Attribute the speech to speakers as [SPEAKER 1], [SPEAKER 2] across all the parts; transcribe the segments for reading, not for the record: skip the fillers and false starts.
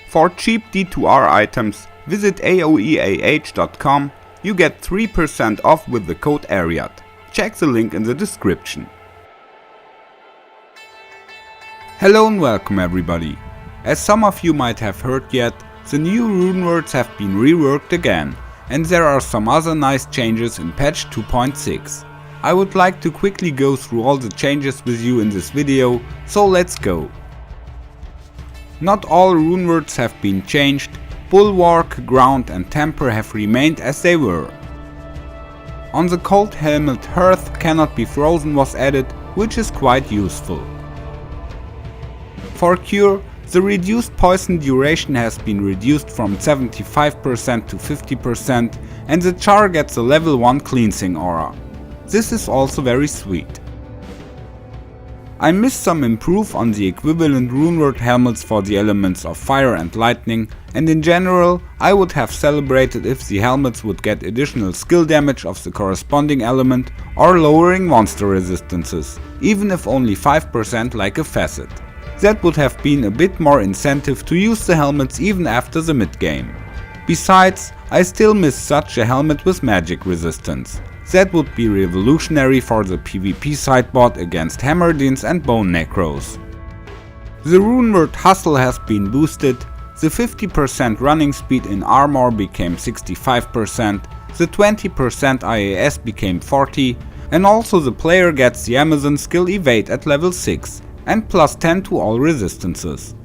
[SPEAKER 1] For cheap D2R items, visit aoeah.com. You get 3% off with the code ARIAD. Check the link in the description. Hello and welcome everybody. As some of you might have heard yet, the new Runewords have been reworked again, and there are some other nice changes in patch 2.6. I would like to quickly go through all the changes with you in this video, so let's go. Not all Runewords have been changed. Bulwark, Ground and Temper have remained as they were. On the cold helmet, Hearth cannot be frozen was added, which is quite useful. For Cure, the reduced poison duration has been reduced from 75% to 50% and the char gets a level 1 cleansing aura. This is also very sweet. I missed some improve on the equivalent Runeword helmets for the elements of fire and lightning, and in general I would have celebrated if the helmets would get additional skill damage of the corresponding element or lowering monster resistances, even if only 5% like a facet. That would have been a bit more incentive to use the helmets even after the mid-game. Besides, I still miss such a helmet with magic resistance. That would be revolutionary for the PvP sideboard against Hammerdins and Bone Necros. The Runeword Hustle has been boosted, the 50% running speed in armor became 65%, the 20% IAS became 40%, and also the player gets the Amazon skill Evade at level 6, and plus 10 to all resistances.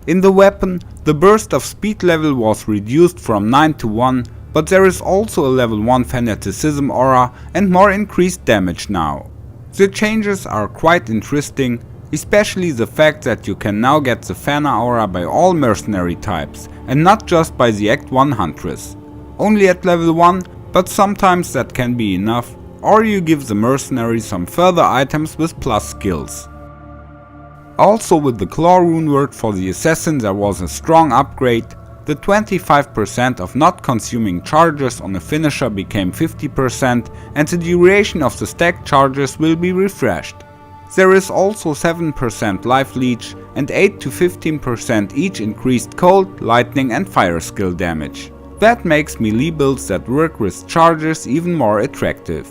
[SPEAKER 1] In the weapon, the burst of speed level was reduced from 9 to 1, but there is also a level 1 fanaticism aura and more increased damage now. The changes are quite interesting, especially the fact that you can now get the Fana aura by all mercenary types and not just by the Act 1 Huntress. Only at level 1, but sometimes that can be enough, or you give the mercenary some further items with plus skills. Also with the Claw Runeword for the assassin there was a strong upgrade. The 25% of not consuming charges on a finisher became 50% and the duration of the stacked charges will be refreshed. There is also 7% life leech and 8 to 15% each increased cold, lightning and fire skill damage. That makes melee builds that work with charges even more attractive.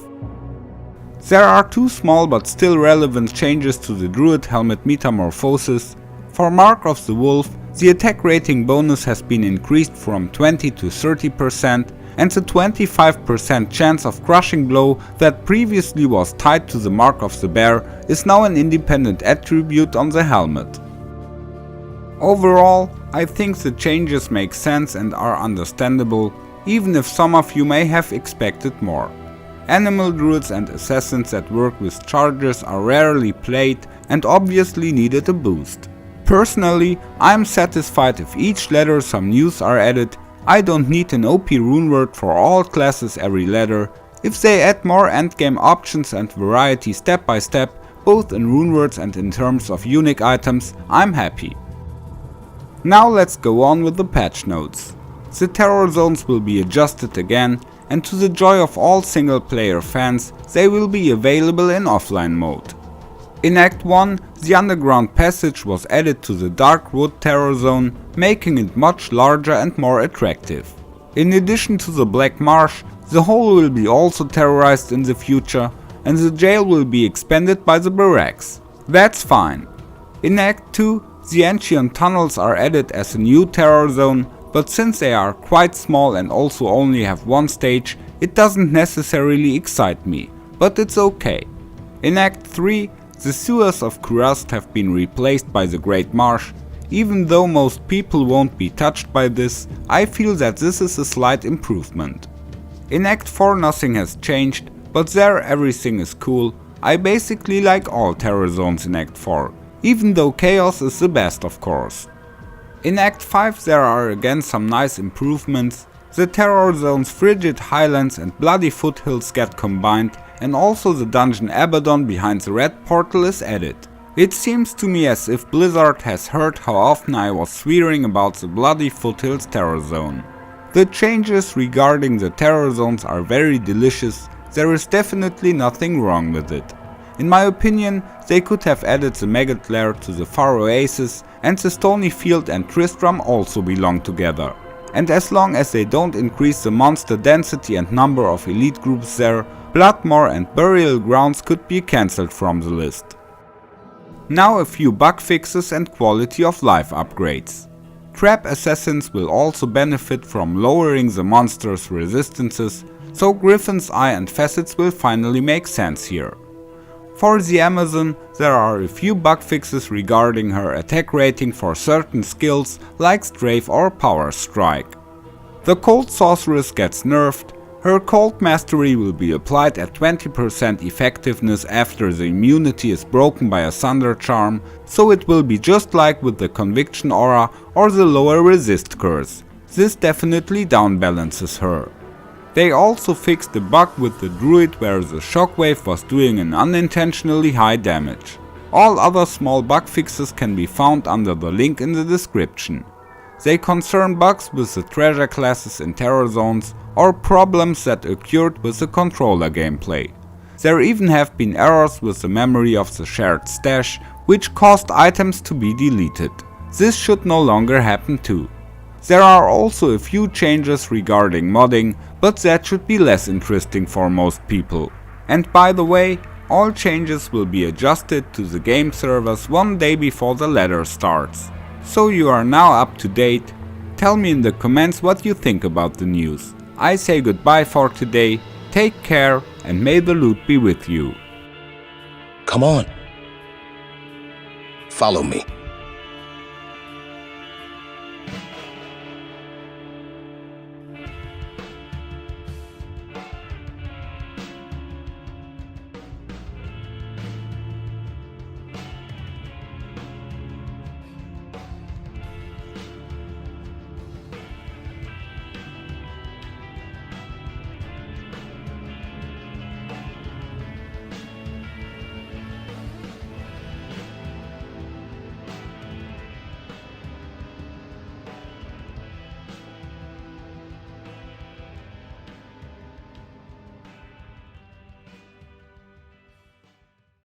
[SPEAKER 1] There are two small but still relevant changes to the Druid helmet metamorphosis. For Mark of the Wolf, the attack rating bonus has been increased from 20 to 30% and the 25% chance of crushing blow that previously was tied to the Mark of the Bear is now an independent attribute on the helmet. Overall, I think the changes make sense and are understandable, even if some of you may have expected more. Animal druids and assassins that work with charges are rarely played and obviously needed a boost. Personally, I'm satisfied if each ladder some news are added. I don't need an OP Runeword for all classes every ladder. If they add more endgame options and variety step by step, both in Runewords and in terms of unique items, I'm happy. Now let's go on with the patch notes. The Terrorzones will be adjusted again, and to the joy of all single player fans, they will be available in offline mode. In Act 1, the underground passage was added to the Dark Wood Terrorzone, making it much larger and more attractive. In addition to the Black Marsh, the hole will be also terrorized in the future, and the jail will be expanded by the barracks. That's fine. In Act 2, the ancient tunnels are added as a new terror zone, but since they are quite small and also only have one stage, it doesn't necessarily excite me, but it's okay. In Act 3, the sewers of Kurast have been replaced by the Great Marsh. Even though most people won't be touched by this, I feel that this is a slight improvement. In Act 4 nothing has changed, but there everything is cool. I basically like all terror zones in Act 4, even though Chaos is the best of course. In Act 5 there are again some nice improvements. The terror zones Frigid Highlands and Bloody Foothills get combined, and also the dungeon Abaddon behind the red portal is added. It seems to me as if Blizzard has heard how often I was swearing about the Bloody Foothills terror zone. The changes regarding the terror zones are very delicious, there is definitely nothing wrong with it. In my opinion, they could have added the Maggot Lair to the Far Oasis and the Stony Field and Tristram also belong together. And as long as they don't increase the monster density and number of elite groups there, Bloodmoor and Burial Grounds could be cancelled from the list. Now a few bug fixes and quality of life upgrades. Trap assassins will also benefit from lowering the monster's resistances, so Griffin's Eye and Facets will finally make sense here. For the Amazon, there are a few bug fixes regarding her attack rating for certain skills like Strafe or Power Strike. The Cold Sorceress gets nerfed, her Cold Mastery will be applied at 20% effectiveness after the immunity is broken by a Thunder Charm, so it will be just like with the Conviction Aura or the lower Resist Curse. This definitely downbalances her. They also fixed the bug with the Druid where the Shockwave was doing an unintentionally high damage. All other small bug fixes can be found under the link in the description. They concern bugs with the treasure classes in Terrorzones or problems that occurred with the controller gameplay. There even have been errors with the memory of the shared stash, which caused items to be deleted. This should no longer happen too. There are also a few changes regarding modding, but that should be less interesting for most people. And by the way, all changes will be adjusted to the game servers one day before the ladder starts. So you are now up to date. Tell me in the comments what you think about the news. I say goodbye for today, take care and may the loot be with you.
[SPEAKER 2] Come on. Follow me.